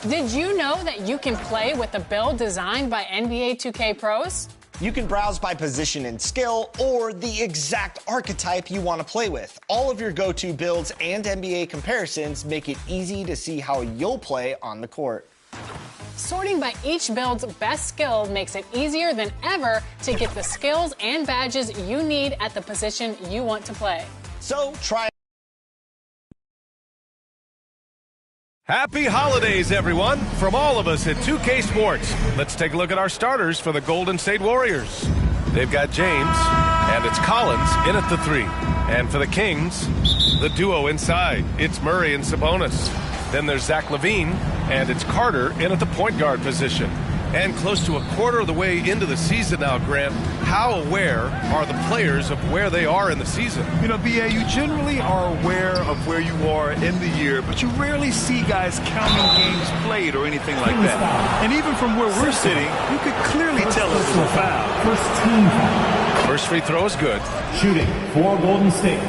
Did you know that you can play with a build designed by NBA 2K pros? You can browse by position and skill, or the exact archetype you want to play with. All of your go-to builds and NBA comparisons make it easy to see how you'll play on the court. Sorting by each build's best skill makes it easier than ever to get the skills and badges you need at the position you want to play. So try. Happy holidays, everyone, from all of us at 2K Sports. Let's take a look at our starters for the Golden State Warriors. They've got James, and it's Collins in at the 3. And for the Kings, the duo inside. It's Murray and Sabonis. Then there's Zach LaVine, and it's Carter in at the point guard position. And close to a quarter of the way into the season now, Grant, how aware are the players of where they are in the season? You know, B.A., you generally are aware of where you are in the year, but you rarely see guys counting games played or anything like that. And even from where we're sitting, you could clearly tell it was a foul. First team foul. First free throw is good. Shooting for Golden State,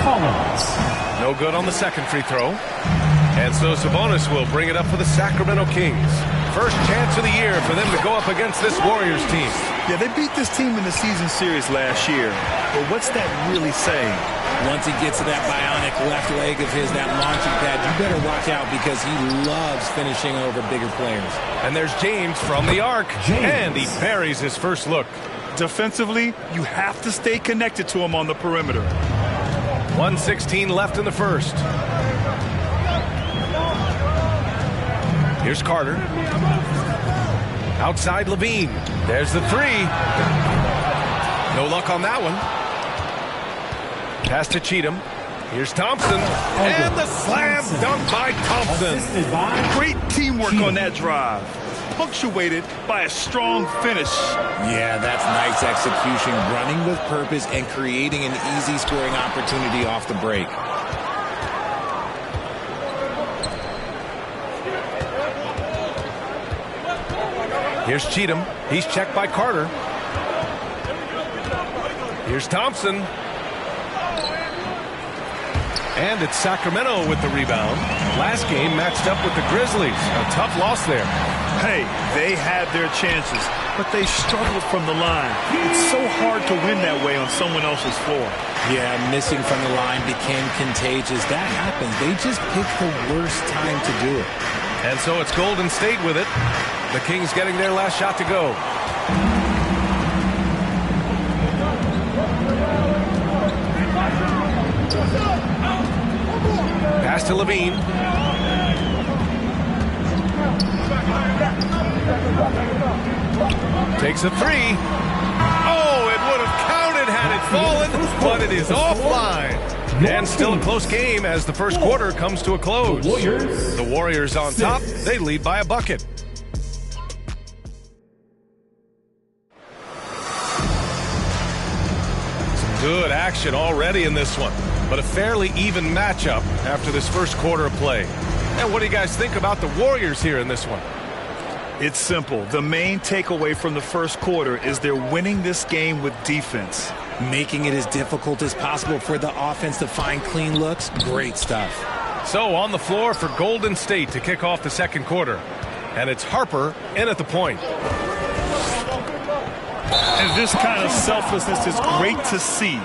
Collins. No good on the second free throw. And so Sabonis will bring it up for the Sacramento Kings. First chance of the year for them to go up against this Warriors team. Yeah, they beat this team in the season series last year. But what's that really saying? Once he gets to that bionic left leg of his, that launching pad, you better watch out because he loves finishing over bigger players. And there's James from the arc, and he buries his first look. Defensively, you have to stay connected to him on the perimeter. 1:16 left in the first. Here's Carter. Outside LaVine. There's the 3. No luck on that one. Pass to Cheatham. Here's Thompson. And the slam dunk by Thompson. Great teamwork on that drive. Punctuated by a strong finish. Yeah, that's nice execution. Running with purpose and creating an easy scoring opportunity off the break. Here's Cheatham. He's checked by Carter. Here's Thompson. And it's Sacramento with the rebound. Last game matched up with the Grizzlies. A tough loss there. Hey, they had their chances, but they struggled from the line. It's so hard to win that way on someone else's floor. Yeah, missing from the line became contagious. That happens. They just picked the worst time to do it. And so it's Golden State with it. The Kings getting their last shot to go. Pass to LaVine. Takes a 3. Oh, it would have counted had it fallen, but it is offline. And still a close game as the first quarter comes to a close. The Warriors on top. They lead by a bucket. Some good action already in this one, but a fairly even matchup after this first quarter of play. And what do you guys think about the Warriors here in this one? It's simple. The main takeaway from the first quarter is they're winning this game with defense. Making it as difficult as possible for the offense to find clean looks. Great stuff. So on the floor for Golden State to kick off the second quarter. And it's Harper in at the point. And this kind of selflessness is great to see.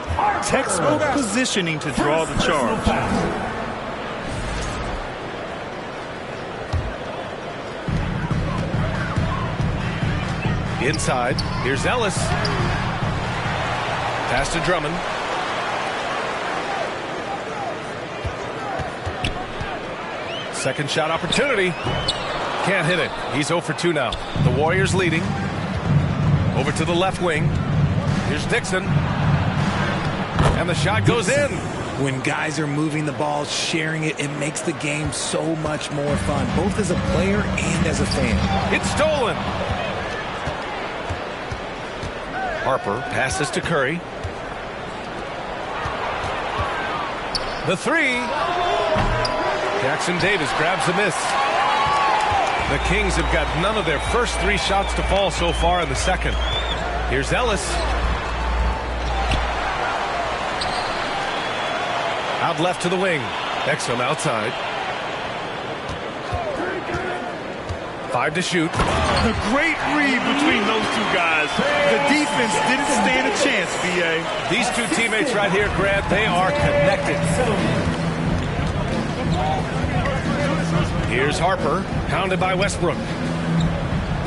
Textbook positioning to draw the charge. Inside, here's Ellis. Pass to Drummond. Second shot opportunity. Can't hit it. He's 0 for 2 now. The Warriors leading. Over to the left wing. Here's Dixon. And the shot goes in. When guys are moving the ball, sharing it, it makes the game so much more fun, both as a player and as a fan. It's stolen. Harper passes to Curry. The 3. Jackson Davis grabs the miss. The Kings have got none of their first 3 shots to fall so far in the second. Here's Ellis. Out left to the wing. Exum outside. 5 to shoot. A great read between those two guys. The defense didn't stand a chance, B.A. These two teammates right here, Grant, they are connected. Here's Harper, pounded by Westbrook.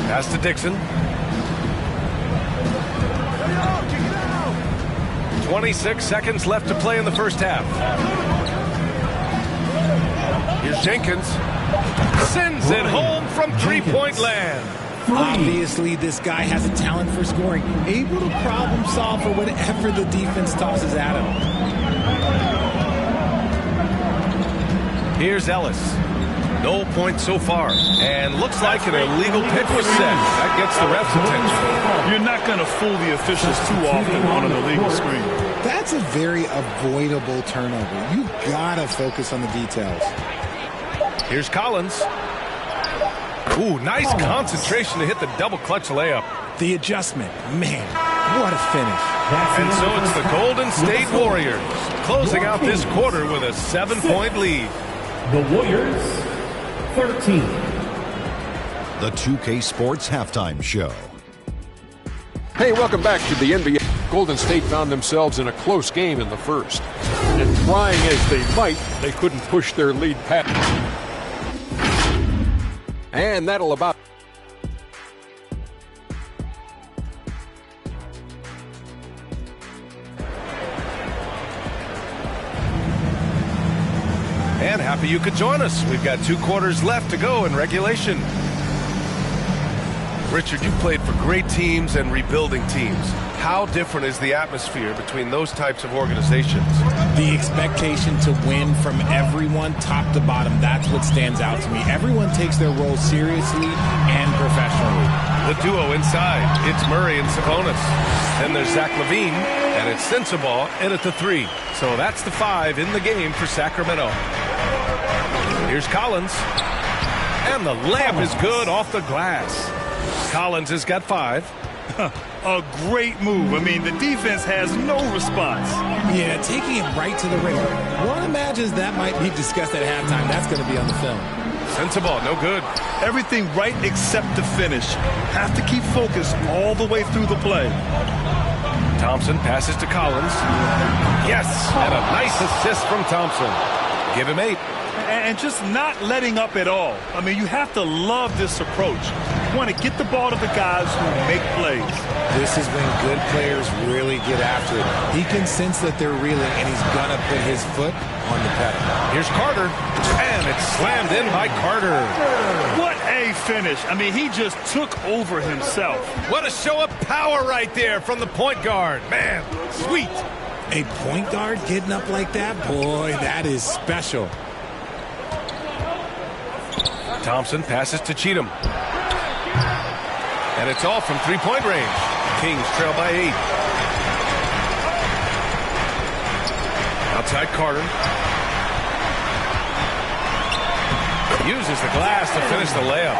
Pass to Dixon. 26 seconds left to play in the first half. Here's Jenkins. Sends it home from three-point land. Obviously, this guy has a talent for scoring. Able to problem solve for whatever the defense tosses at him. Here's Ellis. No points so far. And looks like an illegal pick was set. That gets the ref's attention. You're not going to fool the officials too often on an illegal screen. That's a very avoidable turnover. You gotta focus on the details. Here's Collins. Ooh, nice concentration to hit the double clutch layup. The adjustment, man, what a finish. And so it's the Golden State Warriors closing out this quarter with a 7-point lead. The Warriors, 13. The 2K Sports Halftime Show. Hey, welcome back to the NBA. Golden State found themselves in a close game in the first. And trying as they might, they couldn't push their lead past. And that'll about... And happy you could join us. We've got 2 quarters left to go in regulation. Richard, you played for great teams and rebuilding teams. How different is the atmosphere between those types of organizations? The expectation to win from everyone, top to bottom, that's what stands out to me. Everyone takes their role seriously and professionally. The duo inside, it's Murray and Sabonis. Then there's Zach LaVine, and it's Sensabaugh in at the 3. So that's the 5 in the game for Sacramento. Here's Collins. And the layup is good off the glass. Collins has got 5. A great move. I mean, the defense has no response. Yeah, taking it right to the rim. One imagines that might be discussed at halftime. That's going to be on the film. Sensabaugh, no good. Everything right except the finish. Have to keep focused all the way through the play. Thompson passes to Collins. Yes, and a nice assist from Thompson. Give him 8. And just not letting up at all. I mean, you have to love this approach. You want to get the ball to the guys who make plays. This is when good players really get after it. He can sense that they're reeling, and he's going to put his foot on the pedal. Here's Carter, and it's slammed in by Carter. What a finish. I mean, he just took over himself. What a show of power right there from the point guard. Man, sweet. A point guard getting up like that? Boy, that is special. Thompson passes to Cheatham. And it's all from three-point range. Kings trail by 8. Outside Carter. Uses the glass to finish the layup.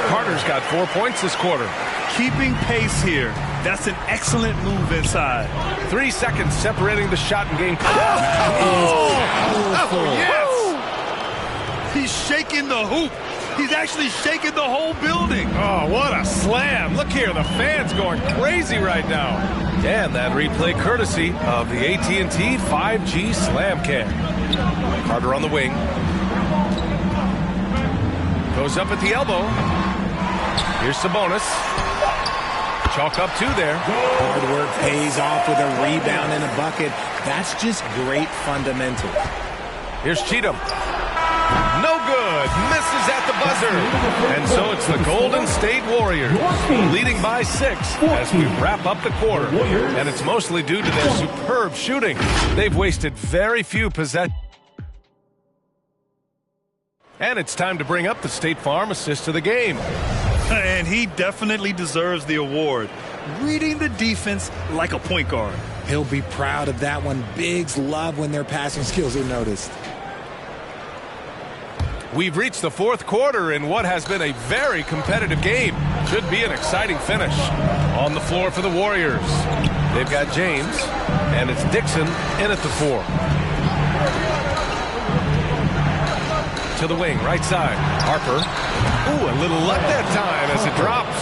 Carter's got 4 points this quarter. Keeping pace here. That's an excellent move inside. 3 seconds separating the shot and game. Yes! He's shaking the hoop. He's actually shaking the whole building. Oh, what a slam. Look here, the fans going crazy right now. And that replay courtesy of the AT&T 5G Slam Cam. Carter on the wing. Goes up at the elbow. Here's Sabonis. Chalk up 2 there. Hard work pays off with a rebound and a bucket. That's just great fundamentals. Here's Cheatham. No good. Misses at the buzzer. And so it's the Golden State Warriors leading by 6 as we wrap up the quarter. And it's mostly due to their superb shooting. They've wasted very few possessions. And it's time to bring up the State Farm assist of the game. And he definitely deserves the award. Reading the defense like a point guard. He'll be proud of that one. Bigs love when their passing skills are noticed. We've reached the 4th quarter in what has been a very competitive game. Should be an exciting finish. On the floor for the Warriors. They've got James, and it's Dixon in at the 4. To the wing, right side. Harper. Ooh, a little luck that time as it drops.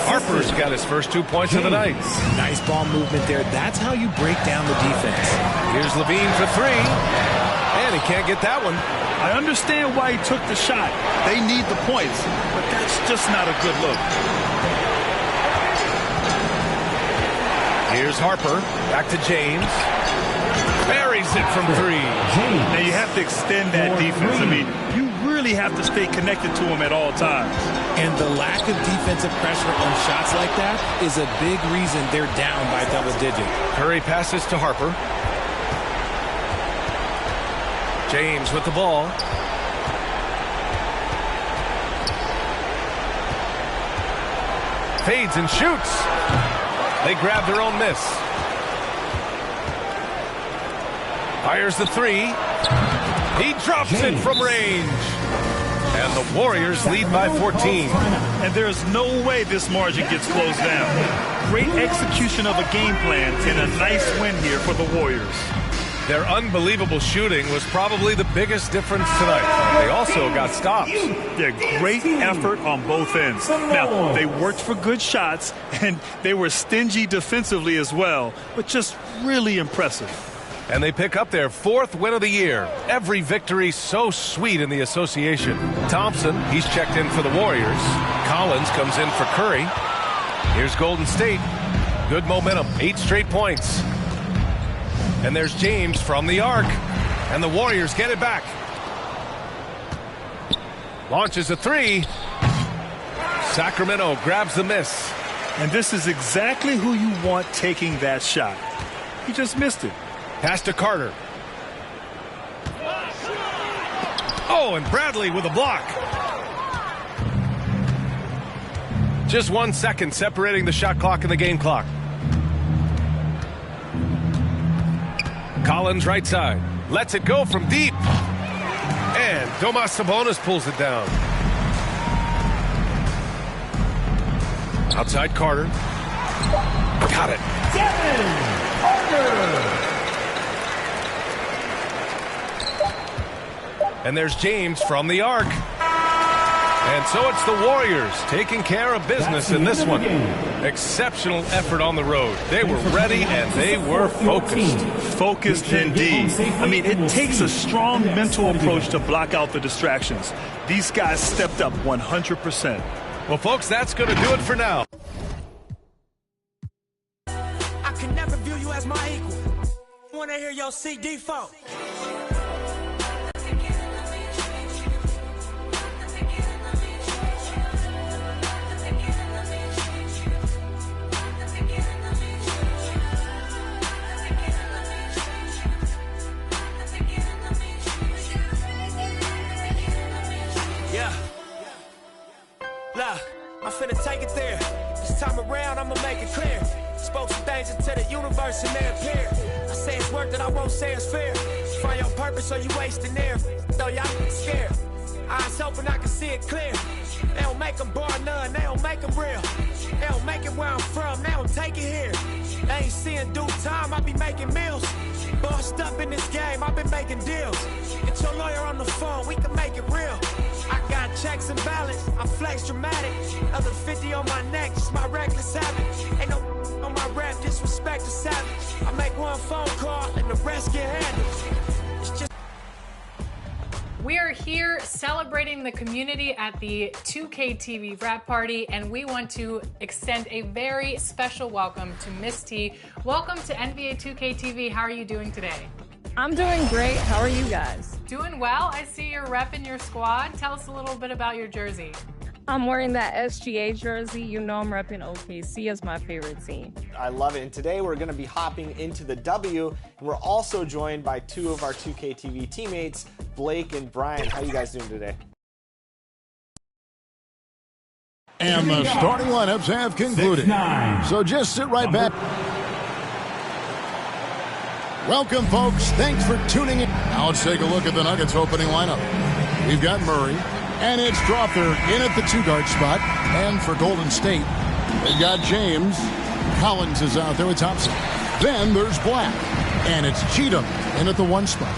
Harper's got his first 2 points of the night. Nice ball movement there. That's how you break down the defense. Here's Levine for three. And he can't get that one. I understand why he took the shot. They need the points, but that's just not a good look. Here's Harper. Back to James. Buries it from three. Now you have to extend that defense. I mean, you really have to stay connected to him at all times. And the lack of defensive pressure on shots like that is a big reason they're down by double digit. Curry passes to Harper. James with the ball. Fades and shoots. They grab their own miss. Fires the three. He drops it from range. And the Warriors lead by 14. And there's no way this margin gets closed down. Great execution of a game plan and a nice win here for the Warriors. Their unbelievable shooting was probably the biggest difference tonight. They also got stops. Yeah, great effort on both ends. Now, they worked for good shots, and they were stingy defensively as well, but just really impressive. And they pick up their 4th win of the year. Every victory so sweet in the association. Thompson, he's checked in for the Warriors. Collins comes in for Curry. Here's Golden State. Good momentum, 8 straight points. And there's James from the arc. And the Warriors get it back. Launches a three. Sacramento grabs the miss. And this is exactly who you want taking that shot. He just missed it. Pass to Carter. Oh, and Bradley with a block. Just 1 second separating the shot clock and the game clock. Collins right side. Lets it go from deep. And Domas Sabonis pulls it down. Outside Carter. Got it. And there's James from the arc. And so it's the Warriors taking care of business in this one. Exceptional effort on the road. They were ready and they were focused. Focused indeed. I mean, it takes a strong mental approach to block out the distractions. These guys stepped up 100%. Well, folks, that's going to do it for now. I can never view you as my equal. Want to hear your CD phone. I'm finna take it there. This time around, I'ma make it clear. Spoke some things into the universe and they appear. I say it's work that I won't say it's fair. Find your purpose or you wasting there. Though y'all scared. Eyes open, I can see it clear. They don't make them bar none, they don't make them real. They don't make it where I'm from, they don't take it here. They ain't seeing due time, I be making meals. Bossed up in this game, I've been making deals. Get your lawyer on the phone, we can make it real. I got checks and balance, I flex dramatic. Other 50 on my neck, just my reckless habit. Ain't no on my rap, disrespect the savage. I make one phone call and the rest get handled. It's just We are here celebrating the community at the 2K TV Wrap Party, and we want to extend a very special welcome to Miss T. Welcome to NBA 2K TV. How are you doing today? I'm doing great. How are you guys? Doing well. I see you're repping your squad. Tell us a little bit about your jersey. I'm wearing that SGA jersey. You know I'm repping OKC as my favorite team. I love it. And today we're going to be hopping into the W. And we're also joined by two of our 2K TV teammates, Blake and Brian. How are you guys doing today? And the starting lineups have concluded. So just sit right back. Welcome, folks. Thanks for tuning in. Now let's take a look at the Nuggets opening lineup. We've got Murray, and it's Crawford in at the two-guard spot. And for Golden State, they've got James. Collins is out there with Thompson. Then there's Black, and it's Cheatham in at the one spot.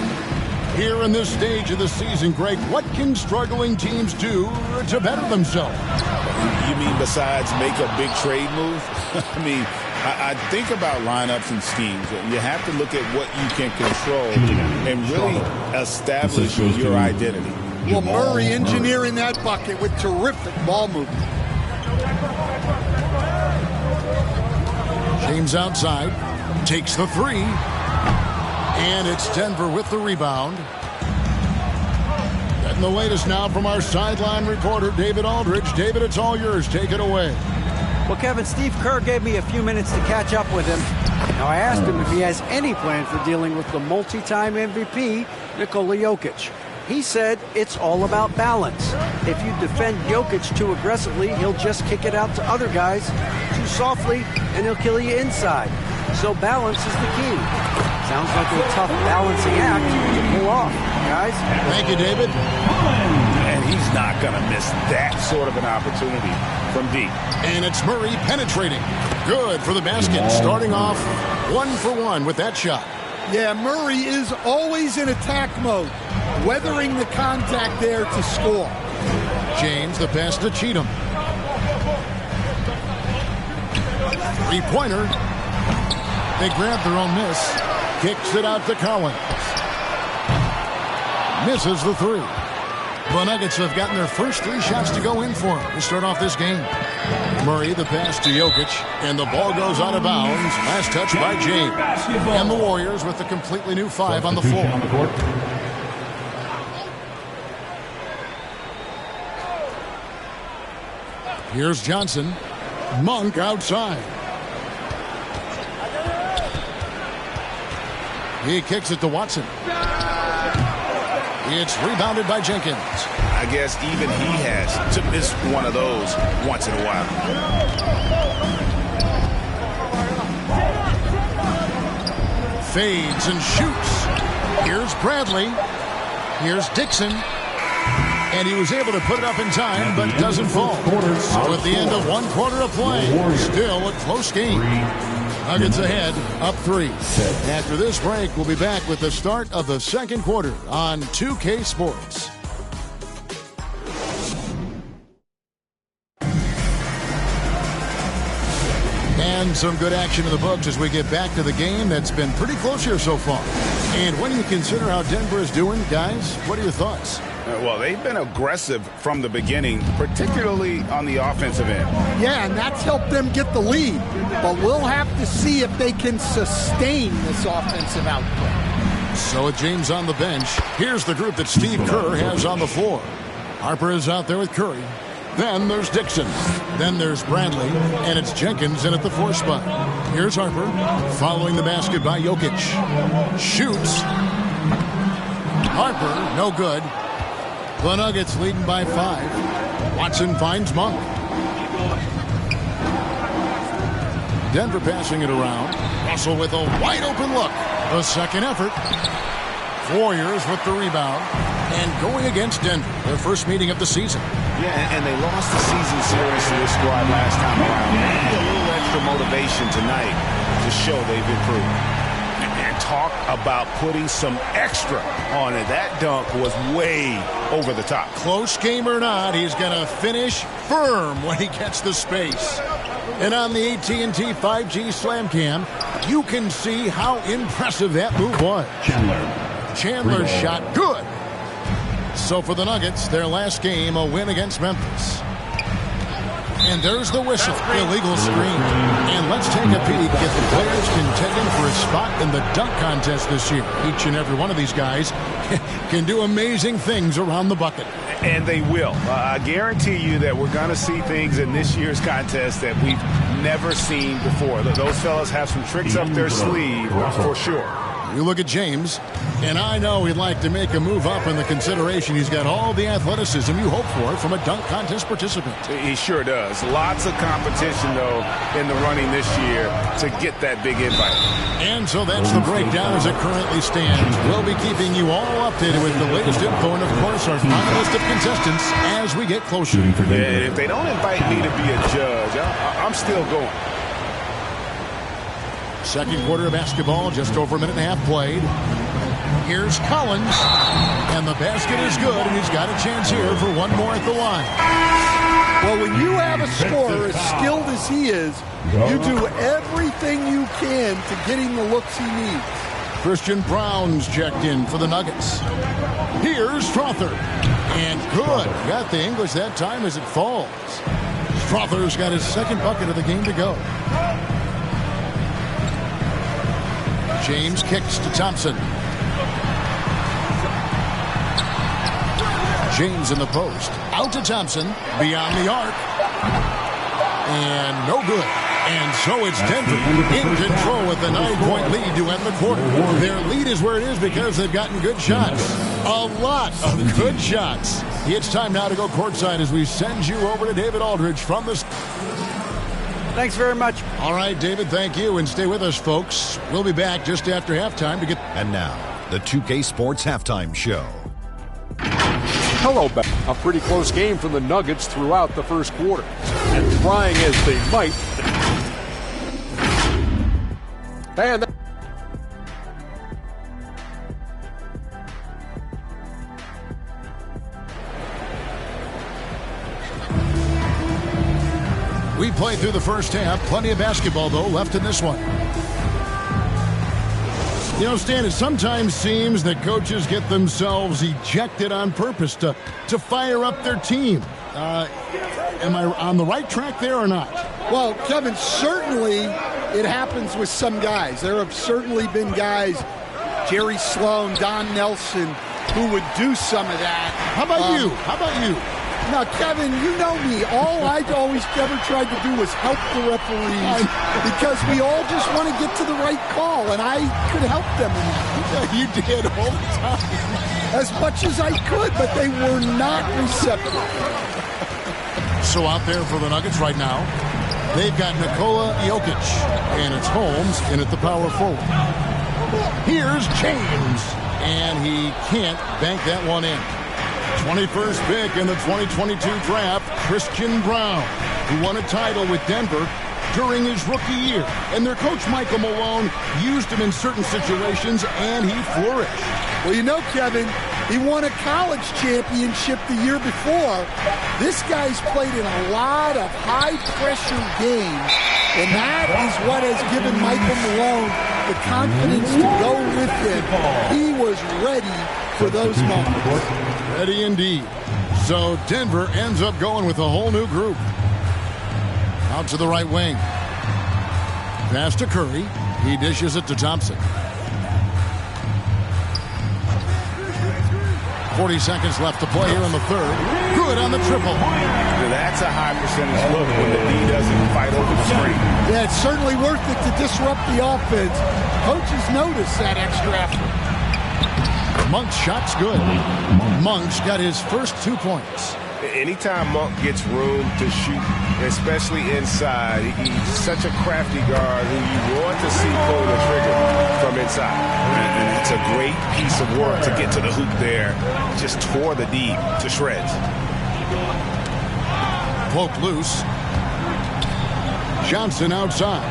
Here in this stage of the season, Greg, what can struggling teams do to better themselves? You mean besides make a big trade move? I mean, I think about lineups and schemes. You have to look at what you can control and really establish your identity. Well, Murray engineering that bucket with terrific ball movement. James outside, takes the three, and it's Denver with the rebound. And the latest now from our sideline reporter, David Aldridge. David, it's all yours. Take it away. Well, Kevin, Steve Kerr gave me a few minutes to catch up with him. Now, I asked him if he has any plan for dealing with the multi-time MVP, Nikola Jokic. He said it's all about balance. If you defend Jokic too aggressively, he'll just kick it out to other guys too softly, and he'll kill you inside. So balance is the key. Sounds like a tough balancing act to pull off, guys. Thank you, David. And he's not going to miss that sort of an opportunity from deep. And it's Murray penetrating. Good for the basket. Starting off 1-for-1 with that shot. Yeah, Murray is always in attack mode, weathering the contact there to score. James, the pass to Cheatham. Three-pointer. They grab their own miss. Kicks it out to Collins. Misses the three. The Nuggets have gotten their first 3 shots to go in for them to start off this game. Murray, the pass to Jokic, and the ball goes out of bounds. Last touch by James. And the Warriors with a completely new 5 on the floor. Here's Johnson. Monk outside. He kicks it to Watson. It's rebounded by Jenkins. I guess even he has to miss one of those once in a while. Fades and shoots. Here's Bradley. Here's Dixon. And he was able to put it up in time, but doesn't fall. So at the end of 1 quarter of play, still a close game. Nuggets ahead, up 3. After this break, we'll be back with the start of the second quarter on 2K Sports. And some good action in the books as we get back to the game that's been pretty close here so far. And when you consider how Denver is doing, guys, what are your thoughts? Well, they've been aggressive from the beginning, particularly on the offensive end. Yeah, and that's helped them get the lead. But we'll have to see if they can sustain this offensive output. So with James on the bench, here's the group that Steve Kerr has on the floor. Harper is out there with Curry. Then there's Dixon. Then there's Bradley. And it's Jenkins in at the 4 spot. Here's Harper following the basket by Jokic. Shoots. Harper, no good. The Nuggets leading by 5. Watson finds Monk. Denver passing it around. Russell with a wide open look. The second effort. Warriors with the rebound. And going against Denver, their first meeting of the season. Yeah, and they lost the season series to this squad last time around. Maybe a little extra motivation tonight to show they've improved. And talk about putting some extra on it. That dunk was way over the top. Close game or not, he's going to finish firm when he gets the space. And on the AT&T 5G Slam Cam, you can see how impressive that move was. Chandler's shot good. So for the Nuggets, their last game, a win against Memphis. And there's the whistle, illegal screen. And let's take a peek at the players contending for a spot in the dunk contest this year. Each and every one of these guys can do amazing things around the bucket. And they will. I guarantee you that we're going to see things in this year's contest that we've never seen before. Those fellas have some tricks up their sleeve for sure. You look at James, and I know he'd like to make a move up in the consideration. He's got all the athleticism you hope for from a dunk contest participant. He sure does. Lots of competition, though, in the running this year to get that big invite. And so that's the breakdown as it currently stands. We'll be keeping you all updated with the latest info and, of course, our final list of contestants as we get closer. Yeah, if they don't invite me to be a judge, I'm still going. Second quarter of basketball, just over a minute and a half played. Here's Collins, and the basket is good, and he's got a chance here for one more at the line. Well, when you have a scorer as skilled as he is, you do everything you can to get him the looks he needs. Christian Brown's checked in for the Nuggets. Here's Strother, and good. Got the English that time as it falls. Strother's got his second bucket of the game to go. James kicks to Thompson. James in the post. Out to Thompson. Beyond the arc. And no good. And so it's Denver in control with a 9-point lead to end the quarter. Their lead is where it is because they've gotten good shots. A lot of good shots. It's time now to go courtside as we send you over to David Aldridge from the... Thanks very much. All right, David, thank you. And stay with us, folks. We'll be back just after halftime to get... And now, the 2K Sports Halftime Show. Hello, back. A pretty close game for the Nuggets throughout the first quarter. And trying as they might. And we played through the first half. Plenty of basketball, though, left in this one. You know, Stan, it sometimes seems that coaches get themselves ejected on purpose to fire up their team. Am I on the right track there or not? Well, Kevin, certainly it happens with some guys. There have certainly been guys, Jerry Sloan, Don Nelson, who would do some of that. How about you? How about you? Now, Kevin, you know me. All I always ever tried to do was help the referees because we all just want to get to the right call, and I could help them in that. You did all the time. As much as I could, but they were not receptive. So out there for the Nuggets right now, they've got Nikola Jokic, and it's Holmes in at the power forward. Here's James, and he can't bank that one in. 21st pick in the 2022 draft, Christian Brown, who won a title with Denver during his rookie year. And their coach, Michael Malone, used him in certain situations, and he flourished. Well, you know, Kevin, he won a college championship the year before. This guy's played in a lot of high-pressure games, and that is what has given Michael Malone the confidence to go with him. He was ready for those moments. Ready indeed. So Denver ends up going with a whole new group. Out to the right wing. Pass to Curry. He dishes it to Thompson. 40 seconds left to play here in the third. Good on the triple. That's a high percentage look when the D doesn't fight over the screen. Yeah, it's certainly worth it to disrupt the offense. Coaches notice that extra effort. Monk's shot's good. Monk's got his first 2 points. Anytime Monk gets room to shoot, especially inside, he's such a crafty guard who you want to see pull the trigger from inside. And it's a great piece of work to get to the hoop there. Just tore the D to shreds. Poke loose. Johnson outside.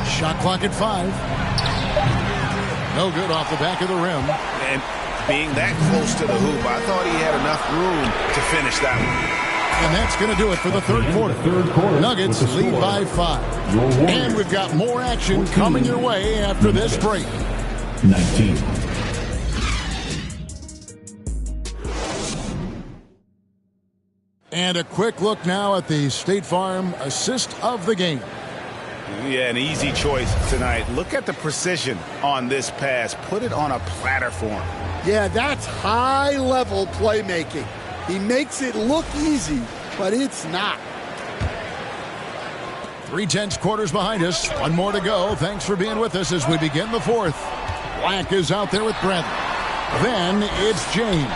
Shot clock at 5. No good off the back of the rim. And being that close to the hoop, I thought he had enough room to finish that one. And that's going to do it for the third quarter. Nuggets lead by 5. And we've got more action coming your way after this break. 19. And a quick look now at the State Farm assist of the game. Yeah, an easy choice tonight. Look at the precision on this pass. Put it on a platter for him. Yeah, that's high-level playmaking. He makes it look easy, but it's not. 3/10 quarters behind us. One more to go. Thanks for being with us as we begin the fourth. Black is out there with Bradley. Then it's James.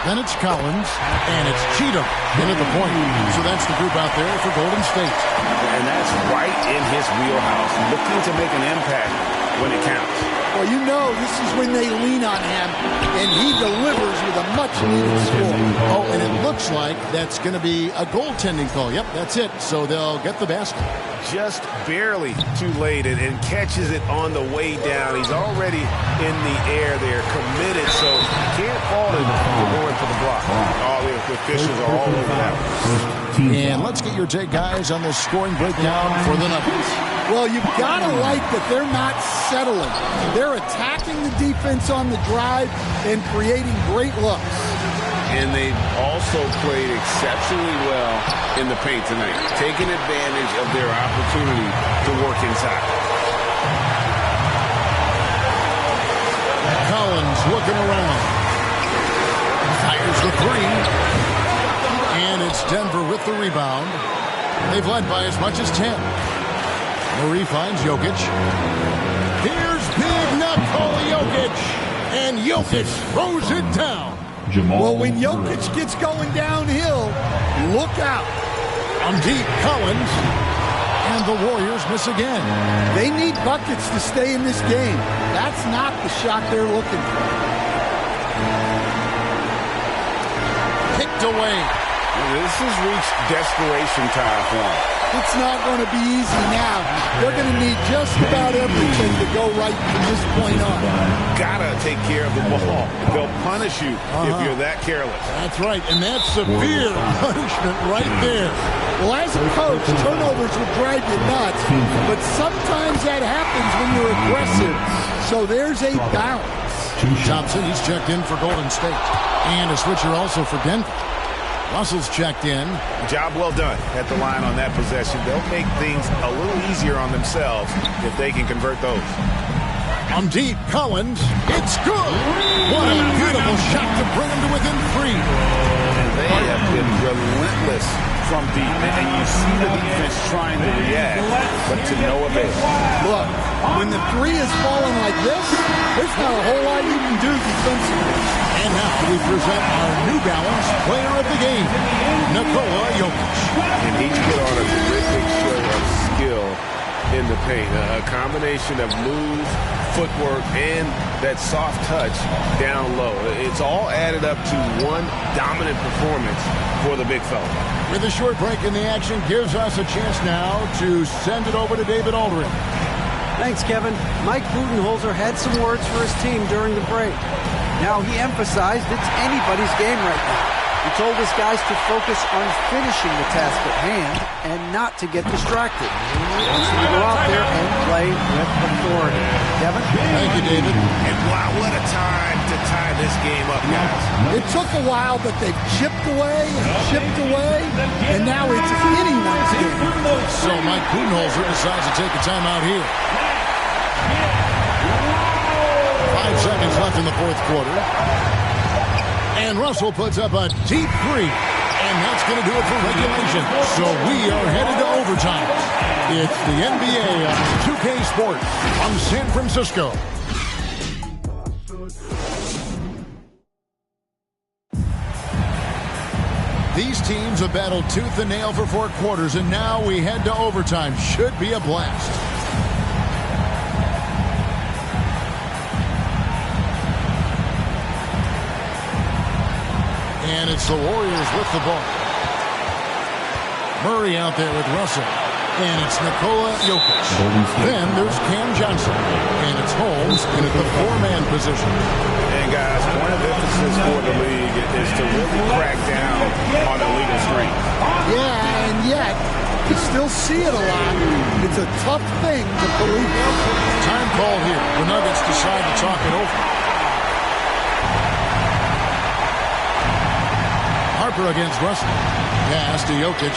Then it's Collins. And it's Cheatham in at the point. So that's the group out there for Golden State. And that's right in his wheelhouse. Looking to make an impact when it counts. Well, you know this is when they lean on him, and he delivers with a much-needed score. Oh, and it looks looks like that's going to be a goaltending call. Yep, that's it. So they'll get the basket. Just barely too late and catches it on the way down. He's already in the air there, committed, so can't fault him for going for the block. All the officials are all over that one. And let's get your take, guys, on the scoring breakdown for the Nuggets. Well, you've got to like that they're not settling. They're attacking the defense on the drive and creating great looks. And they've also played exceptionally well in the paint tonight, taking advantage of their opportunity to work inside. Collins looking around. Fires the three. And it's Denver with the rebound. They've led by as much as 10. Murray finds Jokic. Here's big Nikola Jokic. And Jokic throws it down. Well, when Jokic gets going downhill, look out. On deep, Collins. And the Warriors miss again. They need buckets to stay in this game. That's not the shot they're looking for. Kicked away. This has reached desperation time for them. It's not going to be easy now. They're going to need just about everything to go right from this point on. Gotta take care of the ball. They'll punish you if you're that careless. That's right, and that's severe punishment right there. Well, as a coach, turnovers will drive you nuts, but sometimes that happens when you're aggressive. So there's a balance. Thompson, he's checked in for Golden State. And a switcher also for Denver. Russell's checked in. Job well done at the line on that possession. They'll make things a little easier on themselves if they can convert those. On deep, Collins. It's good. What a beautiful shot to bring them to within 3. They have been relentless from deep, and you see the defense trying to react, but to no avail. Look, when the 3 is falling like this, there's not a whole lot you can do defensively. And now we present our New Balance player of the game, Nikola Jokic. And he's put on a terrific show of skill in the paint. A combination of moves, footwork, and that soft touch down low. It's all added up to one dominant performance for the big fella. With a short break in the action, gives us a chance now to send it over to David Aldridge. Thanks, Kevin. Mike Budenholzer had some words for his team during the break. Now, he emphasized it's anybody's game right now. He told his guys to focus on finishing the task at hand and not to get distracted. He wants them to go out there and play with authority. Kevin? Thank you, David. And wow, what a time to tie this game up, guys. It took a while, but they've chipped away, and now it's anyone's game. So Mike Budenholzer decides to take a timeout here. 5 seconds left in the fourth quarter. And Russell puts up a deep 3. And that's going to do it for regulation. So we are headed to overtime. It's the NBA on 2K Sports from San Francisco. These teams have battled tooth and nail for 4 quarters, and now we head to overtime. Should be a blast. And it's the Warriors with the ball. Murray out there with Russell. And it's Nikola Jokic. Then there's Cam Johnson. And it's Holmes in at the 4-man position. And guys, point of emphasis for the league is to really crack down on illegal screens. Yeah, and yet, you still see it a lot. It's a tough thing to police. Time call here. The Nuggets decide to talk it over. Harper against Russell. Pass to Jokic.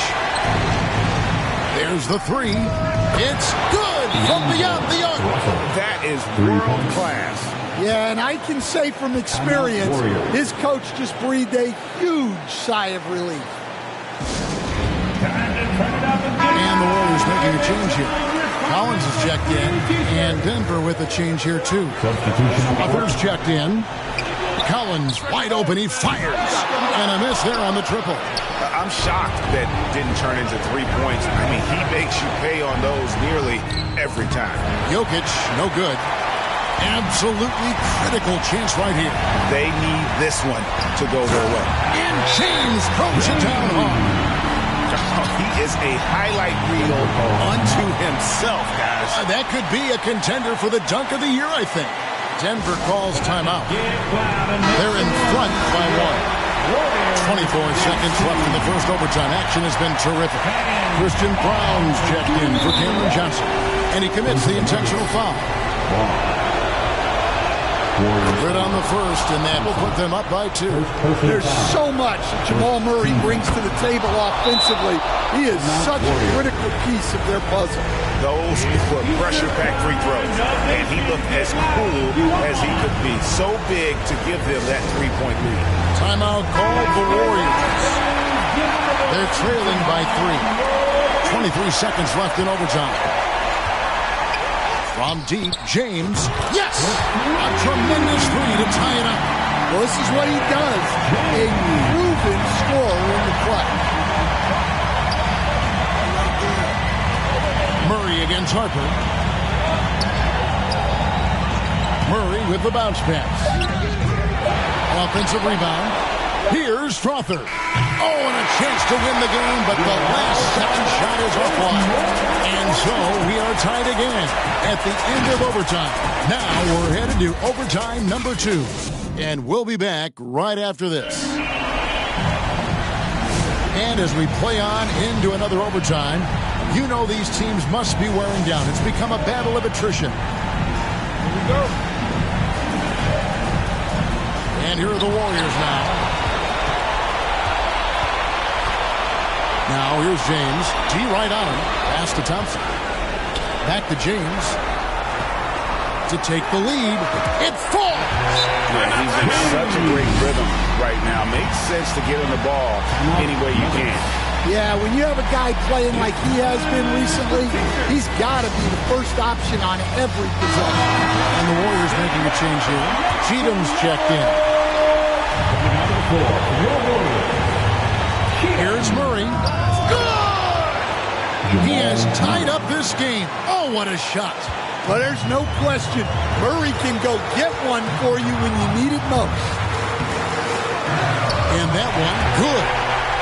There's the 3. It's good from beyond the arc. That is world class. Yeah, and I can say from experience, his coach just breathed a huge sigh of relief. And the Warriors making a change here. Collins is checked in, and Denver with a change here too. Others checked in. Collins wide open, he fires. And a miss there on the triple. I'm shocked that didn't turn into 3 points. I mean, he makes you pay on those nearly every time. Jokic, no good. Absolutely critical chance right here. They need this one to go their way. And James throws it down hard. He is a highlight reel unto himself, guys. That could be a contender for the dunk of the year, I think. Denver calls timeout. They're in front by 1. 24 seconds left in the first overtime. Action has been terrific. Christian Brown's checked in for Cameron Johnson, and he commits the intentional foul. Good on the first, and that will put them up by 2. There's so much that Jamal Murray brings to the table offensively. He is such a critical piece of their puzzle. Those were pressure-packed free throws, and he looked as cool as he could be. So big to give them that 3-point lead. Timeout called the Warriors. They're trailing by 3. 23 seconds left in overtime. From deep, James. Yes! A tremendous three to tie it up. Well, this is what he does. A proven scorer in the clutch. Murray against Harper. Murray with the bounce pass. Offensive rebound. Here's Strother. Oh, and a chance to win the game, but the last second shot is offline. And so we are tied again at the end of overtime. Now we're headed to overtime number 2. And we'll be back right after this. And as we play on into another overtime, you know these teams must be wearing down. It's become a battle of attrition. Here we go. And here are the Warriors now. Now here's James. G right on him. Pass to Thompson. Back to James. To take the lead. It falls! Yeah, he's in such a great rhythm right now. Makes sense to get him the ball any way you can. Yeah, when you have a guy playing like he has been recently, he's got to be the first option on every possession. And the Warriors making a change here. Cheatham's checked in. Here's Murray. Good! He has tied up this game. Oh, what a shot. But there's no question. Murray can go get one for you when you need it most. And that one, good.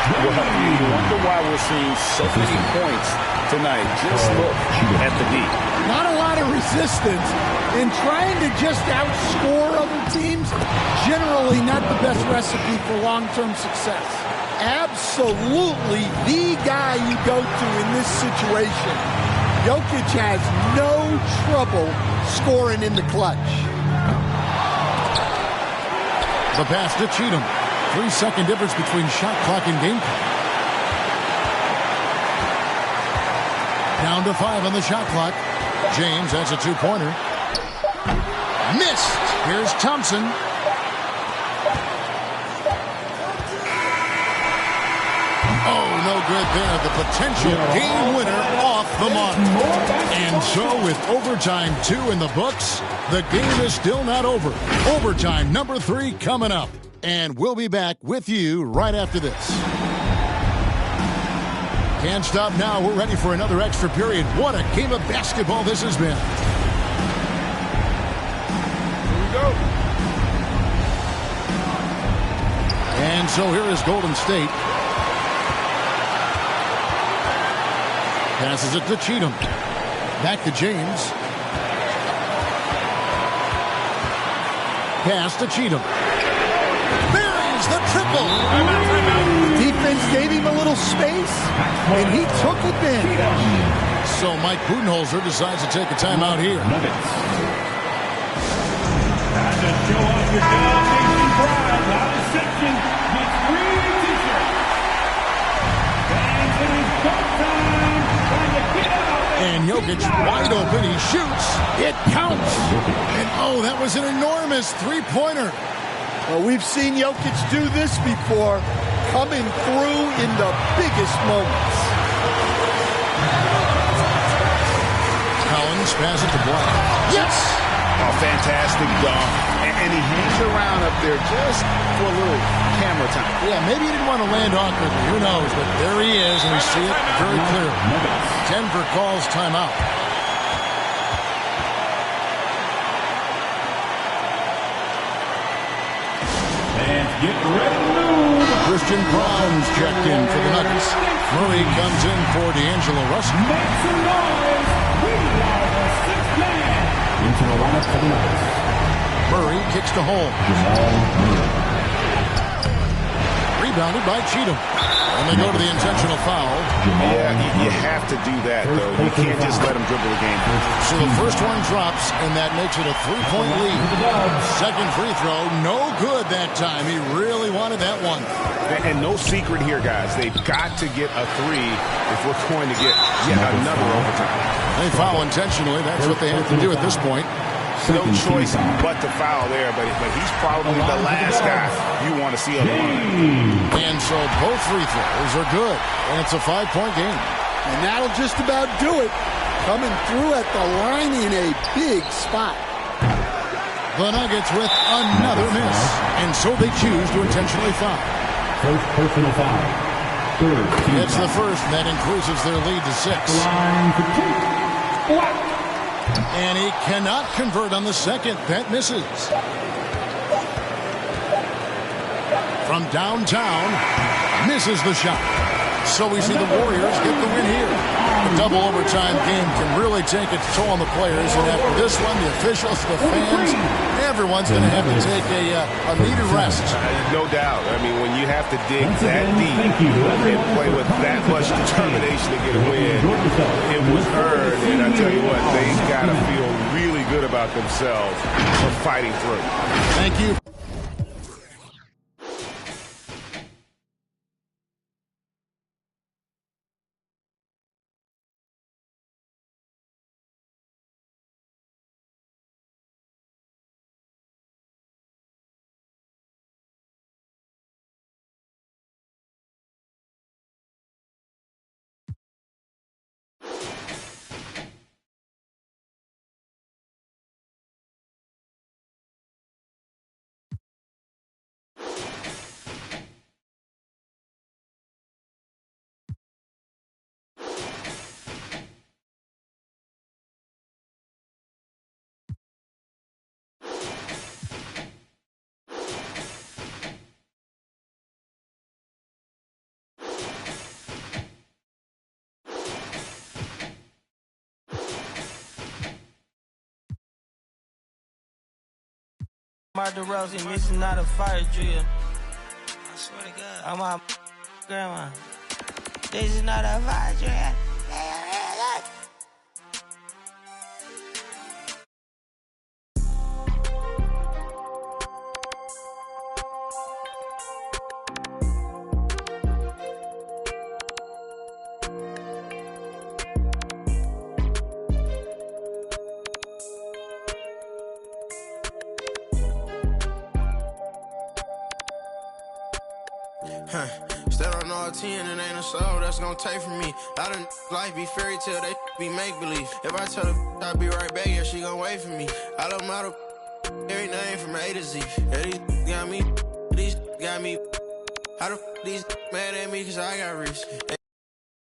Well, you wonder why we're seeing so many points tonight. Just look at the D. Not a lot of resistance. And trying to just outscore other teams, generally not the best recipe for long-term success. Absolutely the guy you go to in this situation. Jokic has no trouble scoring in the clutch. The pass to Cheatham. 3-second difference between shot clock and game clock. Down to 5 on the shot clock. James has a 2-pointer. Missed. Here's Thompson. Oh, no good there. The potential game winner off the mark. And so with overtime 2 in the books, the game is still not over. Overtime number 3 coming up. And we'll be back with you right after this. Can't stop now. We're ready for another extra period. What a game of basketball this has been. Here we go. And so here is Golden State. Passes it to Cheatham. Back to James. Pass to Cheatham. There's the triple. The defense gave him a little space, and he took advantage. So Mike Budenholzer decides to take a timeout here. And to show off your Nation pride, not a section, gets free t-shirts. And it is go time. Trying to get out. And Jokic wide open. He shoots. It counts. And oh, that was an enormous three-pointer. Well, we've seen Jokic do this before, coming through in the biggest moments. Collins passes it to Black. Yes! Oh, fantastic dunk. And he hangs around up there just for a little camera time. Yeah, maybe he didn't want to land awkwardly. Who knows? But there he is, and we see it very clearly. Denver calls timeout. Get ready to move. Christian Brown's checked in for the Nuggets. Murray comes in for D'Angelo Russell. Make some noise. We are the sixth man into the lineup for the Nuggets. Murray kicks to Holmes. Rebounded by Cheatham. And they go to the intentional foul. Yeah, you have to do that, though. You can't just let him dribble the game. So the first one drops, and that makes it a 3-point lead. Second free throw, no good that time. He really wanted that one. And no secret here, guys. They've got to get a three if we're going to get yet another overtime. They foul intentionally. That's what they have to do at this point. No choice but to foul there, but he's probably the last guy you want to see on the line. And so both free throws are good, and it's a 5-point game. And that'll just about do it. Coming through at the line in a big spot. The Nuggets with another miss, and so they choose to intentionally foul. First personal foul. Third team It's the first, and that increases their lead to 6. line for 2. Black. And he cannot convert on the second. That misses. From downtown, misses the shot. So we see the Warriors get the win here. A double overtime game can really take its toll on the players. And after this one, the officials, the fans, everyone's going to have to take a needed rest. No doubt. I mean, when you have to dig that deep and play with that much determination to get a win, it was earned. And I tell you what, they've got to feel really good about themselves for fighting through. Thank you. Martha Rosie missing out a fire drill. I swear to God. I'm my grandma. This is not a fire drill. Step on all 10 and ain't a soul that's gonna take from me. I done life be fairy tale, they be make believe. If I tell her I'll be right back, yeah, she gon' wait for me. I love model everything from A to Z. Yeah, these got me, these got me. How the these mad at me cause I got rich.